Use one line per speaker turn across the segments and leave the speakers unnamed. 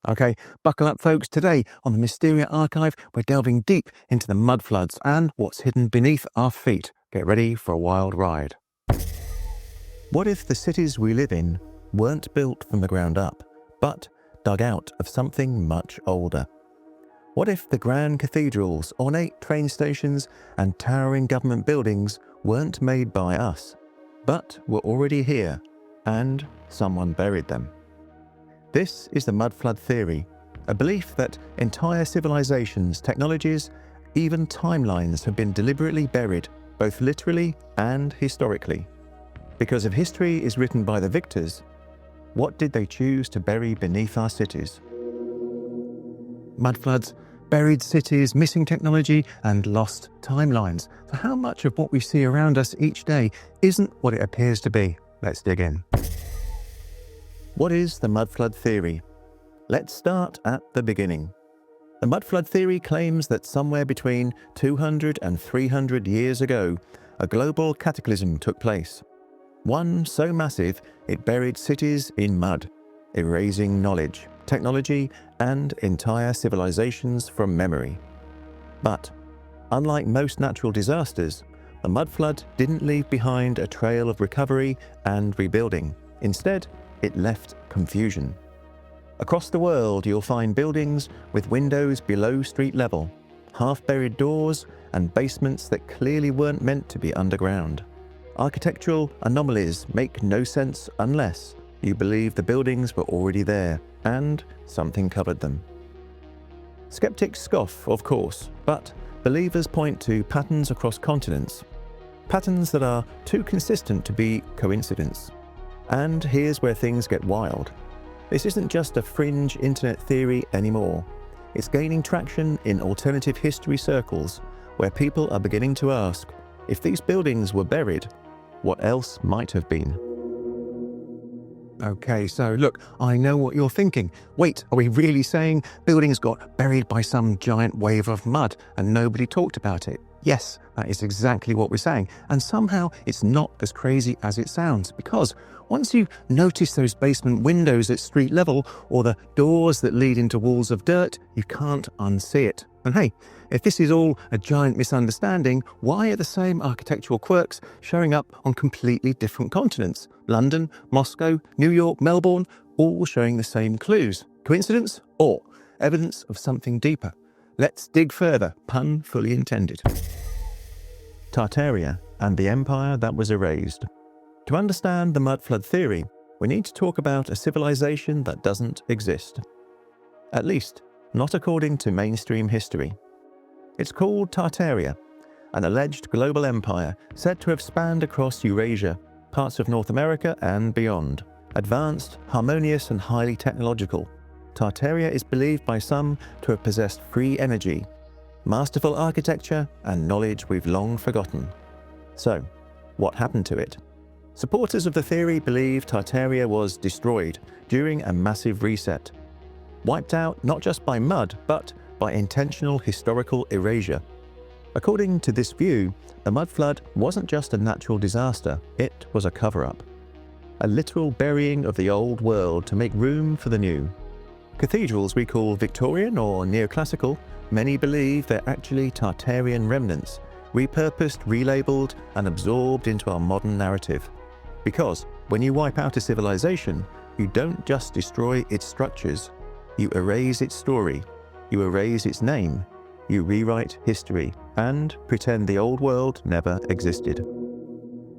Okay, buckle up folks. Today on the Mysteria Archive, we're delving deep into the mudfloods and what's hidden beneath our feet. Get ready for a wild ride. What if the cities we live in weren't built from the ground up, but dug out of something much older? What if the grand cathedrals, ornate train stations and towering government buildings weren't made by us, but were already here and someone buried them? This is the Mudflood Theory, a belief that entire civilizations, technologies, even timelines have been deliberately buried, both literally and historically. Because if history is written by the victors, what did they choose to bury beneath our cities? Mudfloods, buried cities, missing technology, and lost timelines. So how much of what we see around us each day isn't what it appears to be? Let's dig in. What is the Mudflood Theory? Let's start at the beginning. The Mudflood Theory claims that somewhere between 200 and 300 years ago, a global cataclysm took place. One so massive it buried cities in mud, erasing knowledge, technology, and entire civilizations from memory. But, unlike most natural disasters, the mudflood didn't leave behind a trail of recovery and rebuilding. Instead, it left confusion. Across the world, you'll find buildings with windows below street level, half-buried doors, and basements that clearly weren't meant to be underground. Architectural anomalies make no sense unless you believe the buildings were already there and something covered them. Skeptics scoff, of course, but believers point to patterns across continents, patterns that are too consistent to be coincidence. And here's where things get wild. This isn't just a fringe internet theory anymore. It's gaining traction in alternative history circles, where people are beginning to ask, if these buildings were buried, what else might have been? Okay, so look, I know what you're thinking. Wait, are we really saying buildings got buried by some giant wave of mud and nobody talked about it? Yes, that is exactly what we're saying. And somehow it's not as crazy as it sounds, because once you notice those basement windows at street level or the doors that lead into walls of dirt, you can't unsee it. And hey, if this is all a giant misunderstanding, why are the same architectural quirks showing up on completely different continents? London, Moscow, New York, Melbourne, all showing the same clues. Coincidence or evidence of something deeper? Let's dig further, pun fully intended. Tartaria and the empire that was erased. To understand the Mudflood Theory, we need to talk about a civilization that doesn't exist. At least, not according to mainstream history. It's called Tartaria, an alleged global empire said to have spanned across Eurasia, parts of North America and beyond. Advanced, harmonious and highly technological, Tartaria is believed by some to have possessed free energy, masterful architecture and knowledge we've long forgotten. So, what happened to it? Supporters of the theory believe Tartaria was destroyed during a massive reset, wiped out not just by mud, but by intentional historical erasure. According to this view, the mudflood wasn't just a natural disaster, it was a cover-up. A literal burying of the old world to make room for the new. Cathedrals we call Victorian or neoclassical, many believe they're actually Tartarian remnants, repurposed, relabeled, and absorbed into our modern narrative. Because when you wipe out a civilization, you don't just destroy its structures, you erase its story, you erase its name, you rewrite history, and pretend the old world never existed.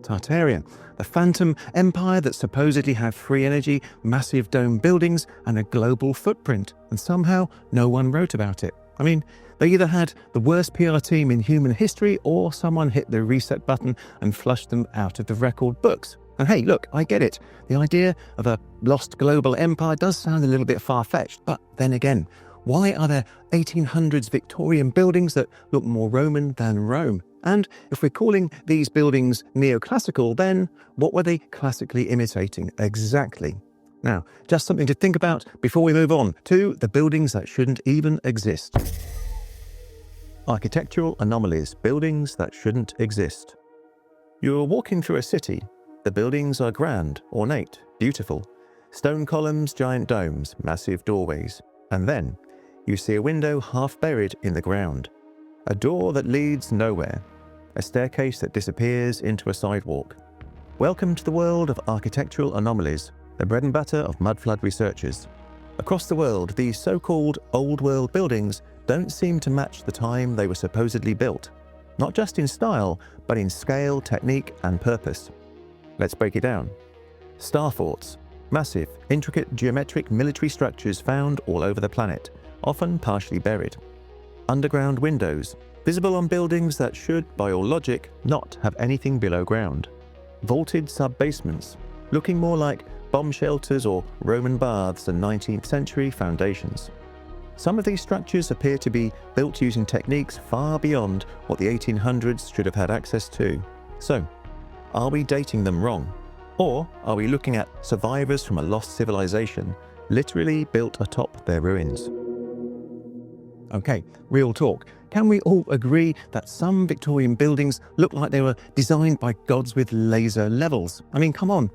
Tartaria, the phantom empire that supposedly had free energy, massive dome buildings, and a global footprint, and somehow no one wrote about it. I mean, they either had the worst PR team in human history, or someone hit the reset button and flushed them out of the record books. And hey, look, I get it. The idea of a lost global empire does sound a little bit far-fetched, but then again, why are there 1800s Victorian buildings that look more Roman than Rome? And if we're calling these buildings neoclassical, then what were they classically imitating exactly? Now, just something to think about before we move on to the buildings that shouldn't even exist. Architectural anomalies, buildings that shouldn't exist. You're walking through a city. The buildings are grand, ornate, beautiful. Stone columns, giant domes, massive doorways. And then you see a window half buried in the ground. A door that leads nowhere. A staircase that disappears into a sidewalk. Welcome to the world of architectural anomalies, the bread and butter of Mudflood researchers. Across the world, these so-called old world buildings don't seem to match the time they were supposedly built. Not just in style, but in scale, technique, and purpose. Let's break it down. Star forts. Massive, intricate geometric military structures found all over the planet, often partially buried. Underground windows, visible on buildings that should, by all logic, not have anything below ground. Vaulted sub-basements, looking more like bomb shelters or Roman baths than 19th century foundations. Some of these structures appear to be built using techniques far beyond what the 1800s should have had access to. So, are we dating them wrong? Or are we looking at survivors from a lost civilization, literally built atop their ruins? Okay, real talk. Can we all agree that some Victorian buildings look like they were designed by gods with laser levels? I mean, come on.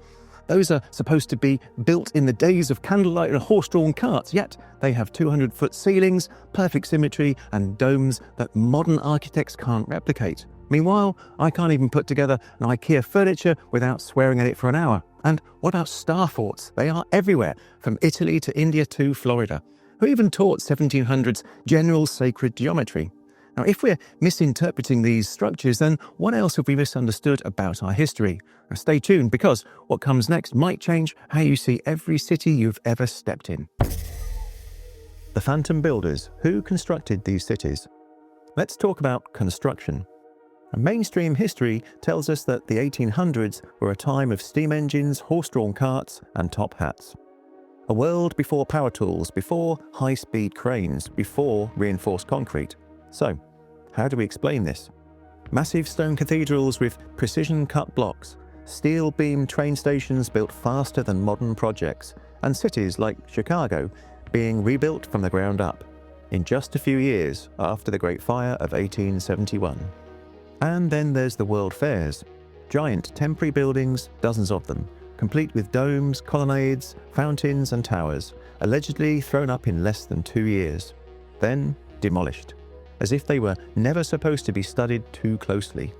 Those are supposed to be built in the days of candlelight and horse-drawn carts, yet they have 200-foot ceilings, perfect symmetry, and domes that modern architects can't replicate. Meanwhile, I can't even put together an IKEA furniture without swearing at it for an hour. And what about star forts? They are everywhere, from Italy to India to Florida. Who even taught 1700s general sacred geometry? Now, if we're misinterpreting these structures, then what else have we misunderstood about our history? Now, stay tuned, because what comes next might change how you see every city you've ever stepped in. The Phantom Builders. Who constructed these cities? Let's talk about construction. Mainstream history tells us that the 1800s were a time of steam engines, horse-drawn carts, and top hats. A world before power tools, before high-speed cranes, before reinforced concrete. So, how do we explain this? Massive stone cathedrals with precision-cut blocks, steel-beamed train stations built faster than modern projects, and cities like Chicago being rebuilt from the ground up in just a few years after the Great Fire of 1871. And then there's the World Fairs. Giant temporary buildings, dozens of them, complete with domes, colonnades, fountains and towers, allegedly thrown up in less than 2 years. Then demolished, as if they were never supposed to be studied too closely.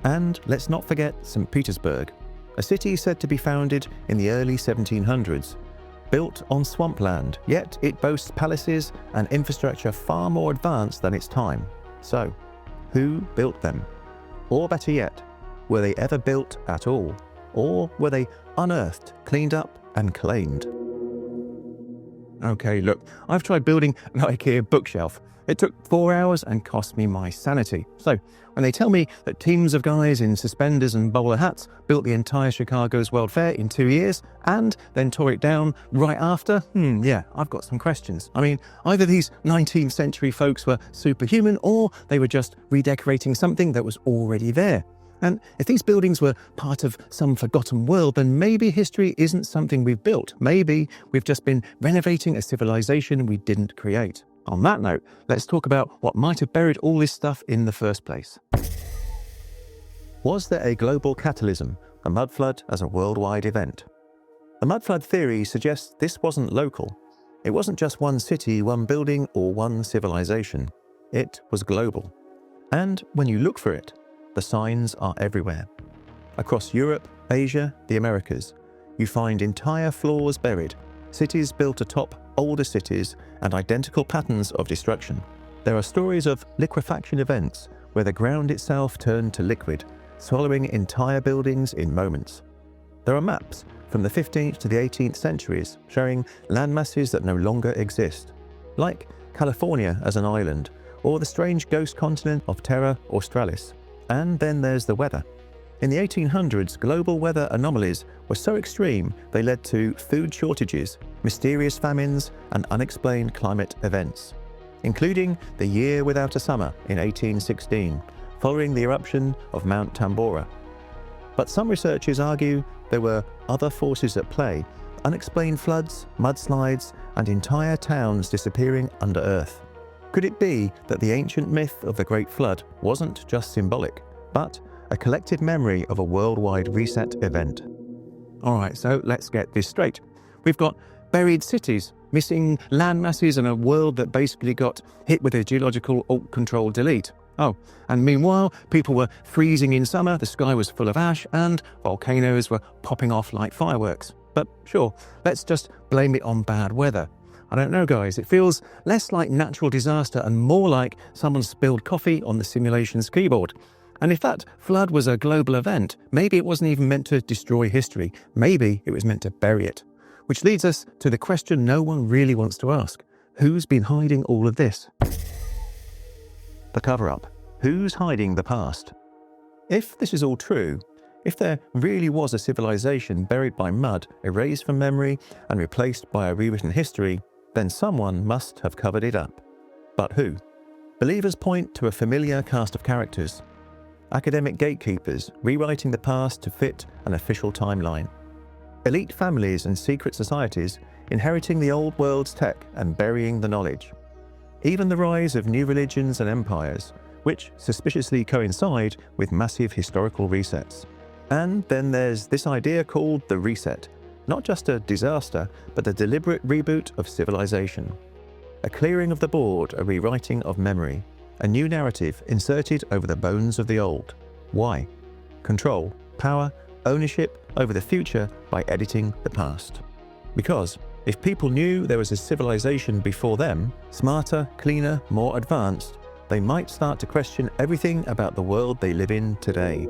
And let's not forget St. Petersburg, a city said to be founded in the early 1700s. Built on swampland, yet it boasts palaces and infrastructure far more advanced than its time. So, who built them? Or better yet, were they ever built at all? Or were they unearthed, cleaned up, and claimed? Okay, look, I've tried building an IKEA bookshelf. It took 4 hours and cost me my sanity. So, when they tell me that teams of guys in suspenders and bowler hats built the entire Chicago's World Fair in 2 years and then tore it down right after, yeah, I've got some questions. I mean, either these 19th century folks were superhuman, or they were just redecorating something that was already there. And if these buildings were part of some forgotten world, then maybe history isn't something we've built. Maybe we've just been renovating a civilization we didn't create. On that note, let's talk about what might have buried all this stuff in the first place. Was there a global catalysm, the mudflood as a worldwide event? The Mudflood Theory suggests this wasn't local. It wasn't just one city, one building, or one civilization. It was global. And when you look for it, the signs are everywhere. Across Europe, Asia, the Americas, you find entire floors buried, cities built atop older cities, and identical patterns of destruction. There are stories of liquefaction events where the ground itself turned to liquid, swallowing entire buildings in moments. There are maps from the 15th to the 18th centuries showing landmasses that no longer exist, like California as an island, or the strange ghost continent of Terra Australis. And then there's the weather. In the 1800s, global weather anomalies were so extreme they led to food shortages, mysterious famines, and unexplained climate events, including the year without a summer in 1816, following the eruption of Mount Tambora. But some researchers argue there were other forces at play: unexplained floods, mudslides, and entire towns disappearing under earth. Could it be that the ancient myth of the Great Flood wasn't just symbolic, but a collective memory of a worldwide reset event? Alright, so let's get this straight. We've got buried cities, missing land masses, and a world that basically got hit with a geological alt-control delete. Oh, and meanwhile, people were freezing in summer, the sky was full of ash, and volcanoes were popping off like fireworks. But sure, let's just blame it on bad weather. I don't know, guys, it feels less like natural disaster and more like someone spilled coffee on the simulation's keyboard. And if that flood was a global event, maybe it wasn't even meant to destroy history. Maybe it was meant to bury it. Which leads us to the question no one really wants to ask. Who's been hiding all of this? The cover-up. Who's hiding the past? If this is all true, if there really was a civilization buried by mud, erased from memory, and replaced by a rewritten history, then someone must have covered it up. But who? Believers point to a familiar cast of characters. Academic gatekeepers rewriting the past to fit an official timeline. Elite families and secret societies inheriting the old world's tech and burying the knowledge. Even the rise of new religions and empires, which suspiciously coincide with massive historical resets. And then there's this idea called the reset. Not just a disaster, but a deliberate reboot of civilization. A clearing of the board, a rewriting of memory. A new narrative inserted over the bones of the old. Why? Control, power, ownership over the future by editing the past. Because if people knew there was a civilization before them, smarter, cleaner, more advanced, they might start to question everything about the world they live in today.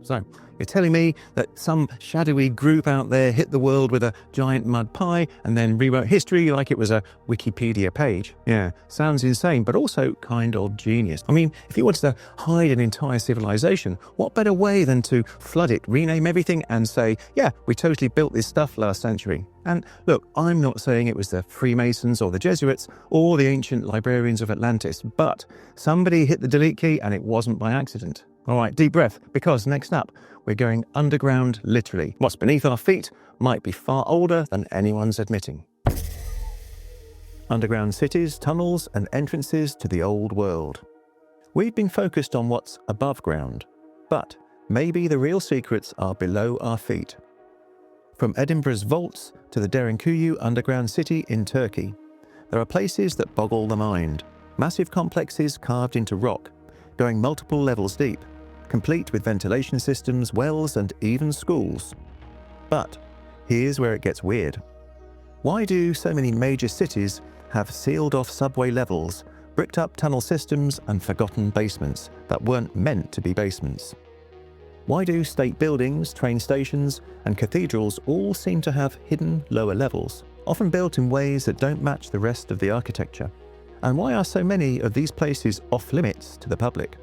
So, you're telling me that some shadowy group out there hit the world with a giant mud pie and then rewrote history like it was a Wikipedia page? Yeah, sounds insane, but also kind of genius. I mean, if you wanted to hide an entire civilization, what better way than to flood it, rename everything and say, yeah, we totally built this stuff last century. And look, I'm not saying it was the Freemasons or the Jesuits or the ancient librarians of Atlantis, but somebody hit the delete key and it wasn't by accident. All right, deep breath, because next up, we're going underground literally. What's beneath our feet might be far older than anyone's admitting. Underground cities, tunnels, and entrances to the old world. We've been focused on what's above ground, but maybe the real secrets are below our feet. From Edinburgh's vaults to the Derinkuyu underground city in Turkey, there are places that boggle the mind. Massive complexes carved into rock, going multiple levels deep, complete with ventilation systems, wells, and even schools. But here's where it gets weird. Why do so many major cities have sealed-off subway levels, bricked-up tunnel systems, and forgotten basements that weren't meant to be basements? Why do state buildings, train stations, and cathedrals all seem to have hidden lower levels, often built in ways that don't match the rest of the architecture? And why are so many of these places off-limits to the public?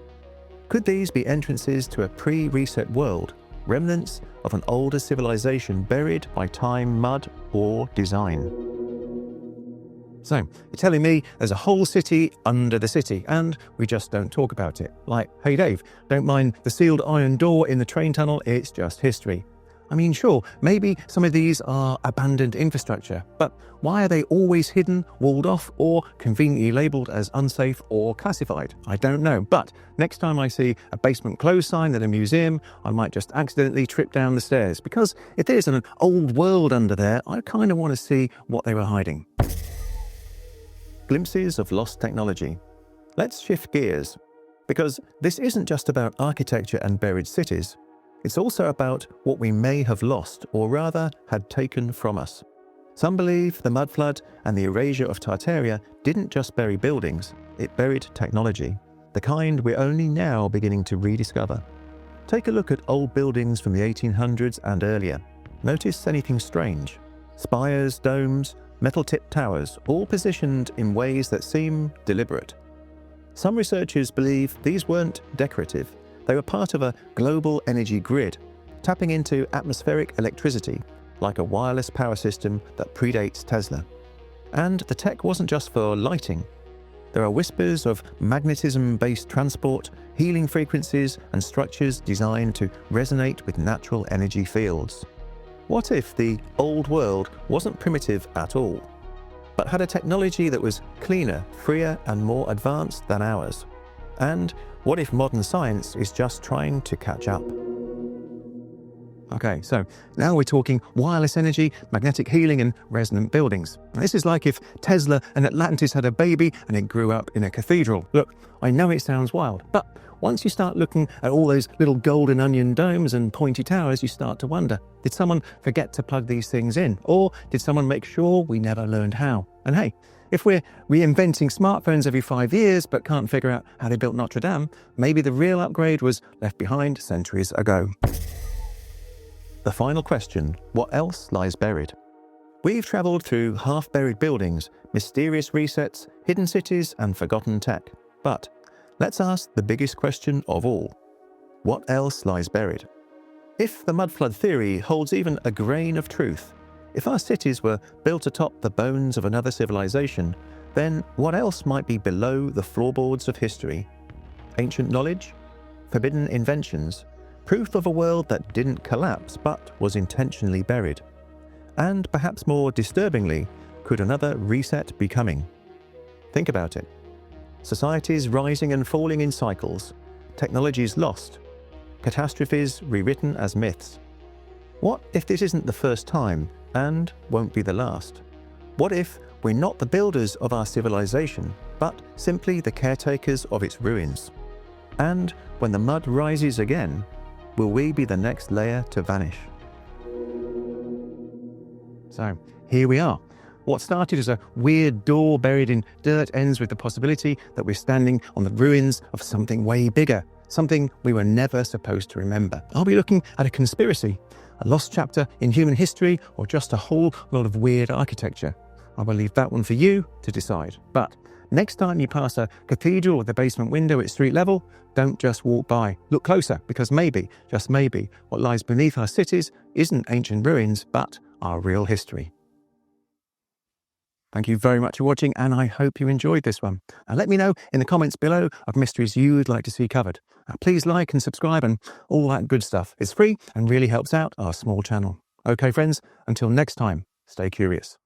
Could these be entrances to a pre-reset world, remnants of an older civilization buried by time, mud, or design? So, you're telling me there's a whole city under the city, and we just don't talk about it. Like, hey Dave, don't mind the sealed iron door in the train tunnel, it's just history. I mean, sure, maybe some of these are abandoned infrastructure, but why are they always hidden, walled off, or conveniently labelled as unsafe or classified? I don't know, but next time I see a basement closed sign at a museum, I might just accidentally trip down the stairs, because if there's an old world under there, I kind of want to see what they were hiding. Glimpses of lost technology. Let's shift gears, because this isn't just about architecture and buried cities. It's also about what we may have lost, or rather had taken from us. Some believe the mudflood and the erasure of Tartaria didn't just bury buildings, it buried technology, the kind we're only now beginning to rediscover. Take a look at old buildings from the 1800s and earlier. Notice anything strange? Spires, domes, metal-tipped towers, all positioned in ways that seem deliberate. Some researchers believe these weren't decorative. They were part of a global energy grid, tapping into atmospheric electricity, like a wireless power system that predates Tesla. And the tech wasn't just for lighting. There are whispers of magnetism-based transport, healing frequencies, and structures designed to resonate with natural energy fields. What if the old world wasn't primitive at all, but had a technology that was cleaner, freer, and more advanced than ours? And what if modern science is just trying to catch up? Okay, so now we're talking wireless energy, magnetic healing and resonant buildings. Now, this is like if Tesla and Atlantis had a baby and it grew up in a cathedral. Look, I know it sounds wild, but once you start looking at all those little golden onion domes and pointy towers, you start to wonder, did someone forget to plug these things in? Or did someone make sure we never learned how? And hey, if we're reinventing smartphones every 5 years but can't figure out how they built Notre Dame, maybe the real upgrade was left behind centuries ago. The final question, what else lies buried? We've travelled through half-buried buildings, mysterious resets, hidden cities and forgotten tech. But let's ask the biggest question of all. What else lies buried? If the Mudflood Theory holds even a grain of truth, if our cities were built atop the bones of another civilization, then what else might be below the floorboards of history? Ancient knowledge? Forbidden inventions? Proof of a world that didn't collapse but was intentionally buried? And perhaps more disturbingly, could another reset be coming? Think about it. Societies rising and falling in cycles, technologies lost, catastrophes rewritten as myths. What if this isn't the first time and won't be the last? What if we're not the builders of our civilization, but simply the caretakers of its ruins? And when the mud rises again, will we be the next layer to vanish? So here we are. What started as a weird door buried in dirt ends with the possibility that we're standing on the ruins of something way bigger, something we were never supposed to remember. Are we looking at a conspiracy, a lost chapter in human history, or just a whole lot of weird architecture? I will leave that one for you to decide. But next time you pass a cathedral with a basement window at street level, don't just walk by. Look closer, because maybe, just maybe, what lies beneath our cities isn't ancient ruins, but our real history. Thank you very much for watching, and I hope you enjoyed this one. And let me know in the comments below of mysteries you would like to see covered. Please like and subscribe and all that good stuff. It's free and really helps out our small channel. Okay, friends, until next time, stay curious.